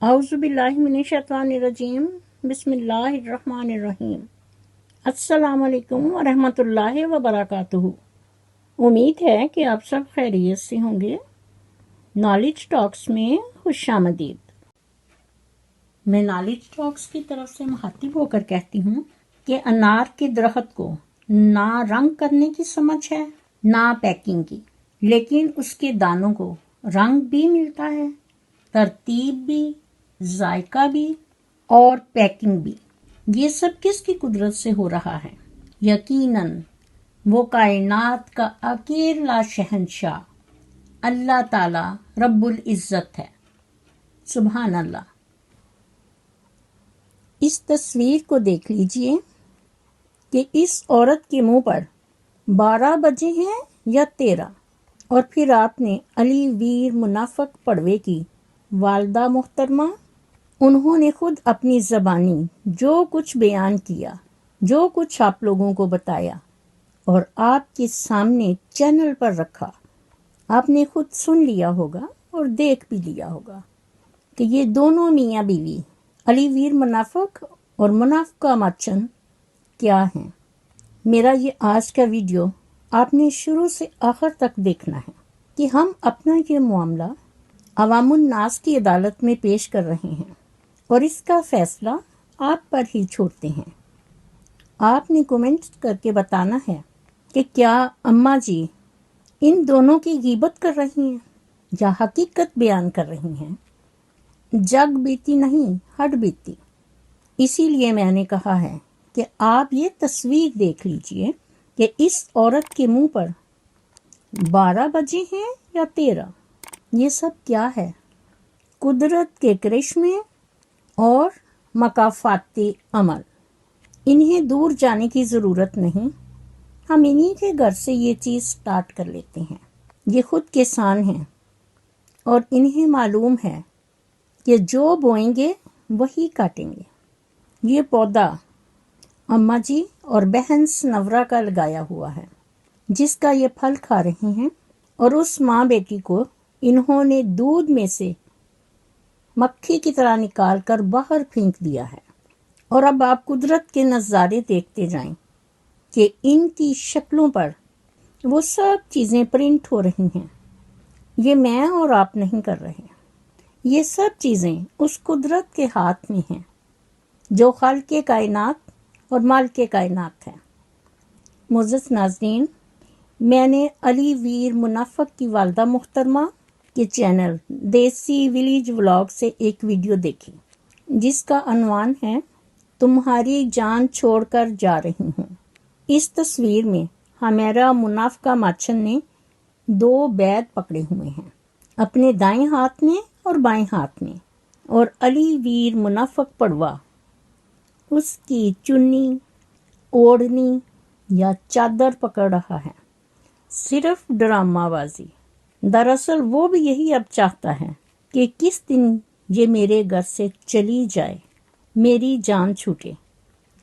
اعوذ باللہ من الشیطان الرجیم بسم اللہ الرحمن الرحیم السلام علیکم ورحمۃ اللہ وبرکاتہ۔ امید ہے کہ آپ سب خیریت سے ہوں گے۔ نالج ٹاکس میں خوش آمدید۔ میں نالج ٹاکس کی طرف سے مخاطب ہو کر کہتی ہوں کہ انار کے درخت کو نہ رنگ کرنے کی سمجھ ہے نہ پیکنگ کی، لیکن اس کے دانوں کو رنگ بھی ملتا ہے، ترتیب بھی، ذائقہ بھی اور پیکنگ بھی۔ یہ سب کس کی قدرت سے ہو رہا ہے؟ یقیناً وہ کائنات کا اکیلا شہنشاہ اللہ تعالی رب العزت ہے۔ سبحان اللہ۔ اس تصویر کو دیکھ لیجئے کہ اس عورت کے منہ پر 12 بجے ہیں یا 13، اور پھر آپ نے علی ویر منافق پڑوے کی والدہ محترمہ، انہوں نے خود اپنی زبانی جو کچھ بیان کیا، جو کچھ آپ لوگوں کو بتایا اور آپ کے سامنے چینل پر رکھا، آپ نے خود سن لیا ہوگا اور دیکھ بھی لیا ہوگا کہ یہ دونوں میاں بیوی علی ویر منافق اور منافقہ مچن کیا ہیں۔ میرا یہ آج کا ویڈیو آپ نے شروع سے آخر تک دیکھنا ہے کہ ہم اپنا یہ معاملہ عوام الناس کی عدالت میں پیش کر رہے ہیں اور اس کا فیصلہ آپ پر ہی چھوڑتے ہیں۔ آپ نے کومنٹ کر کے بتانا ہے کہ کیا اماں جی ان دونوں کی غیبت کر رہی ہیں یا حقیقت بیان کر رہی ہیں۔ جگ بیتی نہیں، ہڈ بیتی۔ اسی لیے میں نے کہا ہے کہ آپ یہ تصویر دیکھ لیجئے کہ اس عورت کے منہ پر 12 بجے ہیں یا 13، یہ سب کیا ہے؟ قدرت کے کرشمے اور مکافاتی عمل۔ انہیں دور جانے کی ضرورت نہیں، ہم انہی کے گھر سے یہ چیز سٹارٹ کر لیتے ہیں۔ یہ خود کسان ہیں اور انہیں معلوم ہے کہ جو بوئیں گے وہی کاٹیں گے۔ یہ پودا اماں جی اور بہن سنورا کا لگایا ہوا ہے، جس کا یہ پھل کھا رہے ہیں، اور اس ماں بیٹی کو انہوں نے دودھ میں سے مکھی کی طرح نکال کر باہر پھینک دیا ہے۔ اور اب آپ قدرت کے نظارے دیکھتے جائیں کہ ان کی شکلوں پر وہ سب چیزیں پرنٹ ہو رہی ہیں۔ یہ میں اور آپ نہیں کر رہے، یہ سب چیزیں اس قدرت کے ہاتھ میں ہیں جو خالق کائنات اور مالک کائنات ہے۔ معزز ناظرین، میں نے علی ویر منافق کی والدہ محترمہ کے چینل دیسی ولیج ولاگ سے ایک ویڈیو دیکھی جس کا عنوان ہے تمہاری جان چھوڑ کر جا رہی ہوں۔ اس تصویر میں ہمیرا منافقہ ماچن نے 2 بیت پکڑے ہوئے ہیں، اپنے دائیں ہاتھ میں اور بائیں ہاتھ میں، اور علی ویر منافق پڑوا اس کی چنی، اوڑھنی یا چادر پکڑ رہا ہے۔ صرف ڈرامہ بازی۔ دراصل وہ بھی یہی اب چاہتا ہے کہ کس دن یہ میرے گھر سے چلی جائے، میری جان چھوٹے،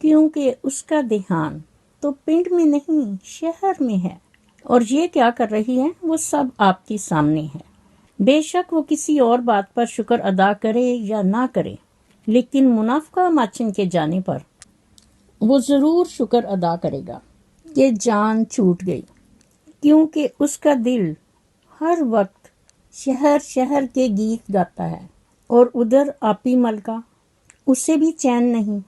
کیونکہ اس کا دھیان تو پنڈ میں نہیں شہر میں ہے، اور یہ کیا کر رہی ہے وہ سب آپ کے سامنے ہے۔ بے شک وہ کسی اور بات پر شکر ادا کرے یا نہ کرے، لیکن منافقہ ماچن کے جانے پر وہ ضرور شکر ادا کرے گا کہ جان چھوٹ گئی، کیونکہ اس کا دل ہر وقت شہر شہر کے گیت گاتا ہے، اور ادھر آپی ملکہ، اسے بھی چین نہیں۔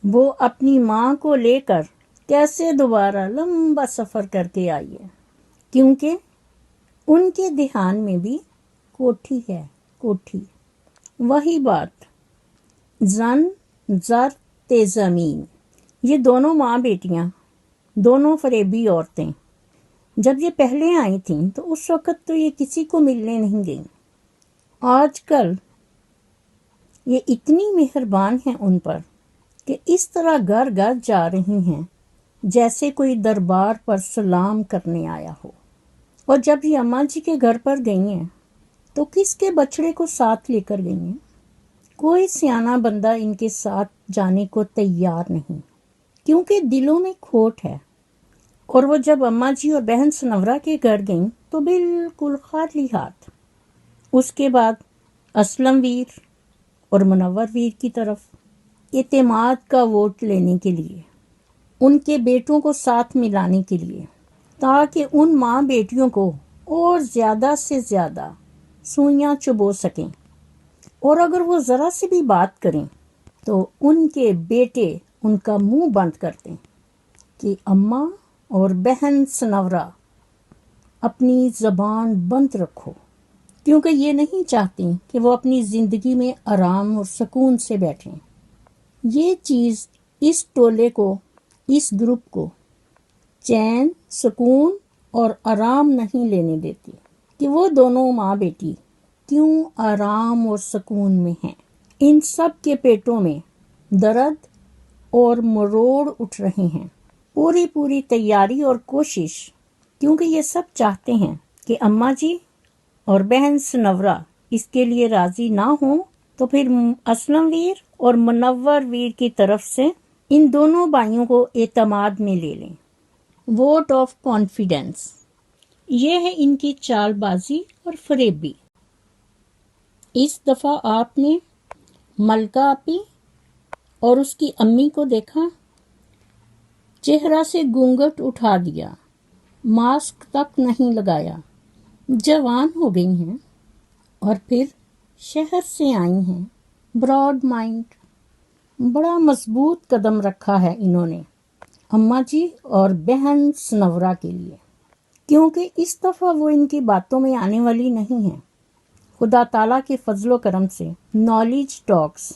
وہ اپنی ماں کو لے کر کیسے دوبارہ لمبا سفر کر کے آئی ہے، کیونکہ ان کے دھیان میں بھی کوٹھی ہے، کوٹھی۔ وہی بات زن زر تے زمین۔ یہ دونوں ماں بیٹیاں، دونوں فریبی عورتیں، جب یہ پہلے آئی تھیں تو اس وقت تو یہ کسی کو ملنے نہیں گئیں۔ آج کل یہ اتنی مہربان ہیں ان پر کہ اس طرح گھر گھر جا رہی ہیں جیسے کوئی دربار پر سلام کرنے آیا ہو۔ اور جب یہ اماں جی کے گھر پر گئی ہیں تو کس کے بچڑے کو ساتھ لے کر گئی ہیں؟ کوئی سیانا بندہ ان کے ساتھ جانے کو تیار نہیں، کیونکہ دلوں میں کھوٹ ہے۔ اور وہ جب اماں جی اور بہن سنورا کے گھر گئیں تو بالکل خالی ہاتھ۔ اس کے بعد اسلم ویر اور منور ویر کی طرف اعتماد کا ووٹ لینے کے لیے، ان کے بیٹوں کو ساتھ ملانے کے لیے، تاکہ ان ماں بیٹیوں کو اور زیادہ سے زیادہ سوئیاں چبو سکیں، اور اگر وہ ذرا سی بھی بات کریں تو ان کے بیٹے ان کا منہ بند کر دیں کہ اماں اور بہن سنورا اپنی زبان بند رکھو، کیونکہ یہ نہیں چاہتی کہ وہ اپنی زندگی میں آرام اور سکون سے بیٹھیں۔ یہ چیز اس ٹولے کو، اس گروپ کو چین، سکون اور آرام نہیں لینے دیتی کہ وہ دونوں ماں بیٹی کیوں آرام اور سکون میں ہیں۔ ان سب کے پیٹوں میں درد اور مروڑ اٹھ رہے ہیں، پوری تیاری اور کوشش، کیونکہ یہ سب چاہتے ہیں کہ اماں جی اور بہن سنورا اس کے لیے راضی نہ ہوں تو پھر اسلم ویر اور منور ویر کی طرف سے ان دونوں بھائیوں کو اعتماد میں لے لیں۔ ووٹ آف کانفیڈنس، یہ ہے ان کی چال بازی اور فریبی۔ اس دفعہ آپ نے ملکہ آپی اور اس کی امی کو دیکھا، چہرہ سے گھونگھٹ اٹھا دیا، ماسک تک نہیں لگایا، جوان ہو گئی ہیں اور پھر شہر سے آئی ہیں، براڈ مائنڈ، بڑا مضبوط قدم رکھا ہے انہوں نے اماں جی اور بہن سنورا کے لیے، کیونکہ اس دفعہ وہ ان کی باتوں میں آنے والی نہیں ہیں۔ خدا تعالیٰ کے فضل و کرم سے نالج ٹاکس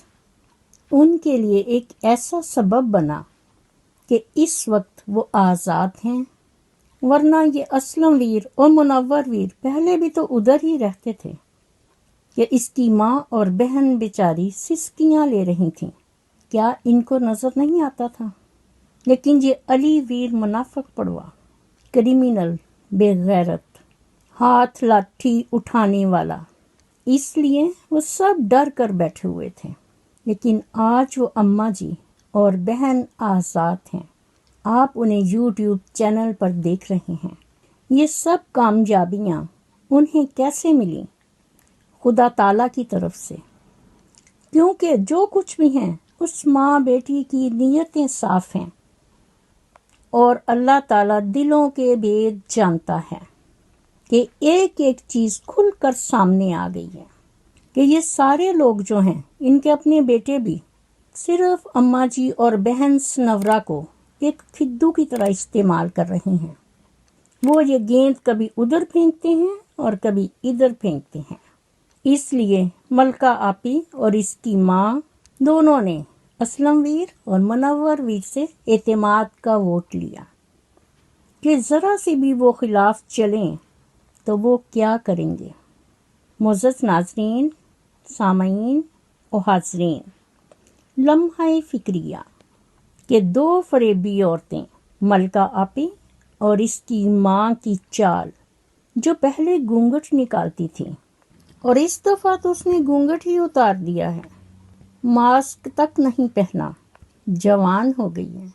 ان کے لیے ایک ایسا سبب بنا کہ اس وقت وہ آزاد ہیں، ورنہ یہ اسلم ویر اور منور ویر پہلے بھی تو ادھر ہی رہتے تھے کہ اس کی ماں اور بہن بیچاری سسکیاں لے رہی تھیں۔ کیا ان کو نظر نہیں آتا تھا؟ لیکن یہ علی ویر منافق پڑوا، کریمنل، بے غیرت، ہاتھ لاٹھی اٹھانے والا، اس لیے وہ سب ڈر کر بیٹھے ہوئے تھے۔ لیکن آج وہ اماں جی اور بہن آزاد ہیں، آپ انہیں یوٹیوب چینل پر دیکھ رہے ہیں۔ یہ سب کامیابیاں انہیں کیسے ملیں؟ خدا تعالیٰ کی طرف سے، کیونکہ جو کچھ بھی ہیں اس ماں بیٹی کی نیتیں صاف ہیں، اور اللہ تعالیٰ دلوں کے بھید جانتا ہے کہ ایک ایک چیز کھل کر سامنے آ گئی ہے کہ یہ سارے لوگ جو ہیں ان کے اپنے بیٹے بھی صرف اماں جی اور بہن سنورا کو ایک کھدو کی طرح استعمال کر رہے ہیں۔ وہ یہ گیند کبھی ادھر پھینکتے ہیں اور کبھی ادھر پھینکتے ہیں۔ اس لیے ملکہ آپی اور اس کی ماں دونوں نے اسلم ویر اور منور ویر سے اعتماد کا ووٹ لیا کہ ذرا سی بھی وہ خلاف چلیں تو وہ کیا کریں گے۔ معزز ناظرین، سامعین و حاضرین، لمحہ فکریہ کہ دو فریبی عورتیں، ملکہ آپی اور اس کی ماں کی چال، جو پہلے گھونگھٹ نکالتی تھی اور اس دفعہ تو اس نے گھونگھٹ ہی اتار دیا ہے، ماسک تک نہیں پہنا، جوان ہو گئی ہیں،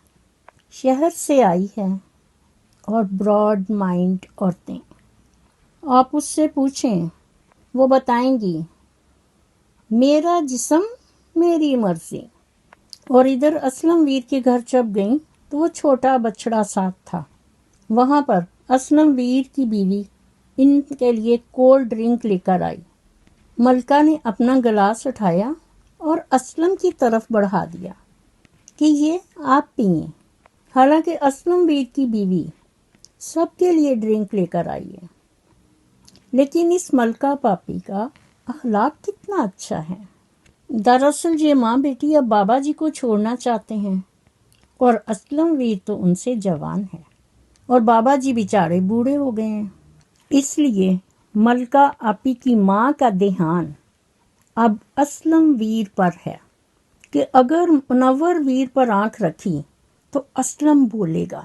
شہر سے آئی ہے اور براڈ مائنڈ عورتیں۔ آپ اس سے پوچھیں، وہ بتائیں گی میرا جسم میری مرضی۔ اور ادھر اسلم ویر کے گھر جب گئیں تو وہ چھوٹا بچڑا ساتھ تھا۔ وہاں پر اسلم ویر کی بیوی ان کے لیے کولڈ ڈرنک لے کر آئی۔ ملکہ نے اپنا گلاس اٹھایا اور اسلم کی طرف بڑھا دیا کہ یہ آپ پئیں، حالانکہ اسلم ویر کی بیوی سب کے لیے ڈرنک لے کر آئی ہے۔ لیکن اس ملکہ پاپی کا اخلاق کتنا اچھا ہے۔ دراصل یہ ماں بیٹی اب بابا جی کو چھوڑنا چاہتے ہیں، اور اسلم ویر تو ان سے جوان ہے اور بابا جی بیچارے بوڑھے ہو گئے ہیں۔ اس لیے ملکہ آپی کی ماں کا دھیان اب اسلم ویر پر ہے کہ اگر منور ویر پر آنکھ رکھی تو اسلم بولے گا۔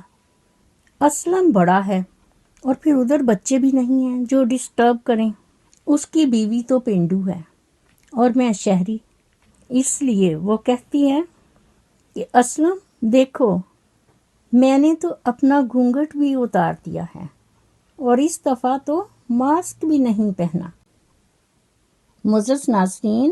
اسلم بڑا ہے اور پھر ادھر بچے بھی نہیں ہیں جو ڈسٹرب کریں۔ اس کی بیوی تو پینڈو ہے اور میں شہری، اس لیے وہ کہتی ہے کہ اسلم دیکھو، میں نے تو اپنا گھونگھٹ بھی اتار دیا ہے اور اس دفعہ تو ماسک بھی نہیں پہنا۔ معزز ناظرین،